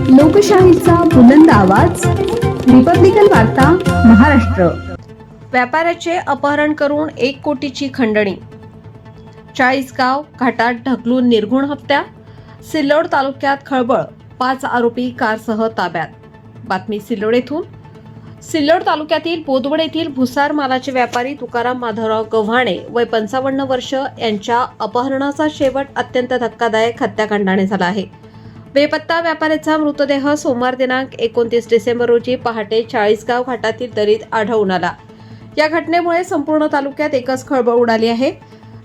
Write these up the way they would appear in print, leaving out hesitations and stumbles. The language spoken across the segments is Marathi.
लोकशाहीचा बुलंद आवाज, रिपब्लिकन वार्ता महाराष्ट्र. व्यापाऱ्याचे अपहरण करून 1 कोटीची खंडणी. चाळीसगाव घाटात ढकलून निर्घुण हत्या. सिल्लोड तालुक्यात खळबळ, 5 आरोपी कारसह ताब्यात. बातमी सिल्लोड येथून. सिल्लोड तालुक्यातील बोदवड येथील भुसार मालाचे व्यापारी तुकाराम माधवराव गव्हाणे वय 55 वर्ष यांच्या अपहरणाचा शेवट अत्यंत धक्कादायक हत्याकांडाने झाला आहे. बेपत्ता व्यापाऱ्याचा मृतदेह सोमवार दिनांक 29 डिसेंबर रोजी पहाटे चाळीसगाव घाटातील दरीत आढळून आला. या घटनेमुळे संपूर्ण तालुक्यात एकच खळबळ उडाली आहे.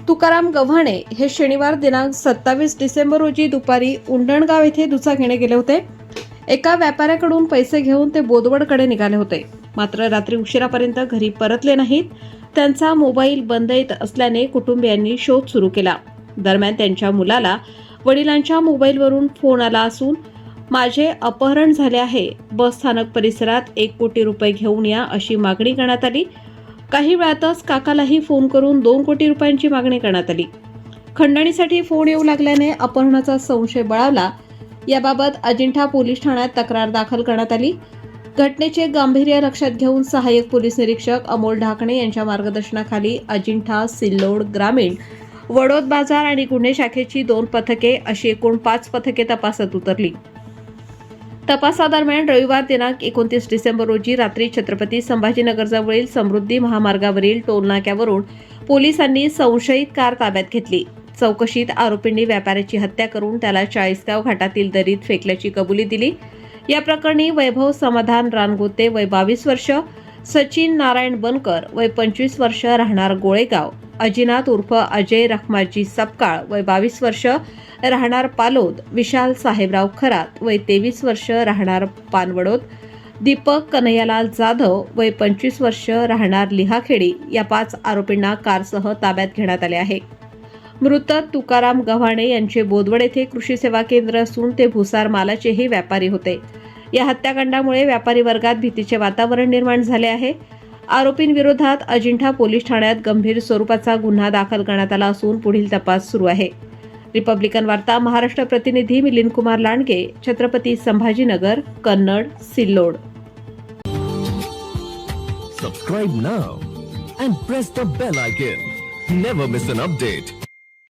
तुकाराम गव्हाणे हे शनिवार दिनांक 27 डिसेंबर रोजी दुपारी उंडणगाव येथे दुचाकीने गेले होते. एका व्यापाऱ्याकडून पैसे घेऊन ते बोदवडकडे निघाले होते. मात्र रात्री उशिरापर्यंत घरी परतले नाहीत. त्यांचा मोबाईल बंद येत असल्याने कुटुंबियांनी शोध सुरू केला. दरम्यान त्यांच्या मुलाला वडिलांच्या मोबाईलवरून फोन आला असून माझे अपहरण झाले आहे, बस स्थानक परिसरात 1 कोटी रुपये घेऊन या अशी मागणी करण्यात आली. काही वेळातच काकालाही फोन करून 2 कोटी रुपयांची मागणी करण्यात आली. खंडणीसाठी फोन येऊ लागल्याने अपहरणाचा संशय बळावला. याबाबत अजिंठा पोलीस ठाण्यात तक्रार दाखल करण्यात आली. घटनेचे गांभीर्य लक्षात घेऊन सहाय्यक पोलीस निरीक्षक अमोल ढाकणे यांच्या मार्गदर्शनाखाली अजिंठा, सिल्लोड ग्रामीण, वडोद बाजार आणि गुन्हे शाखेची 2 पथके अशी एकूण 5 पथके तपासात उतरली. तपासादरम्यान रविवार दिनांक 29 डिसेंबर रोजी रात्री छत्रपती संभाजीनगरजवळील समृद्धी महामार्गावरील टोलनाक्यावरून पोलिसांनी संशयित कार ताब्यात घेतली. चौकशीत आरोपींनी व्यापाऱ्याची हत्या करून त्याला चाळीसगाव घाटातील दरीत फेकल्याची कबुली दिली. या प्रकरणी वैभव समाधान रानगोते वय 22 वर्ष, सचिन नारायण बनकर वय 25 वर्ष राहणार गोळेगाव, अजिनाथ उर्फ अजय रखमाजी सपकाळ वय 22 वर्ष राहणार पालोद, विशाल साहेबराव खरात वय 23 वर्ष राहणार पानवडोद, दीपक कन्हैयालाल जाधव वय 25 वर्ष राहणार लिहाखेडी या 5 आरोपींना कारसह ताब्यात घेण्यात आले आहे. मृत तुकाराम गव्हाणे यांचे बोदवड येथे कृषी सेवा केंद्र असून ते भुसार मालाचेही व्यापारी होते. या हत्याकांडामुळे व्यापारी वर्गात भीतीचे वातावरण निर्माण झाले आहे. आरोपींविरोधात अजिंठा पोलीस ठाण्यात गंभीर स्वरूपाचा गुन्हा दाखल करण्यात आला असून पुढील तपास सुरू आहे. रिपब्लिकन वार्ता महाराष्ट्र प्रतिनिधी Milind Kumar Landge, Chhatrapati Sambhajinagar, Kannada, Sillod. Subscribe now and press the bell icon. Never miss an update.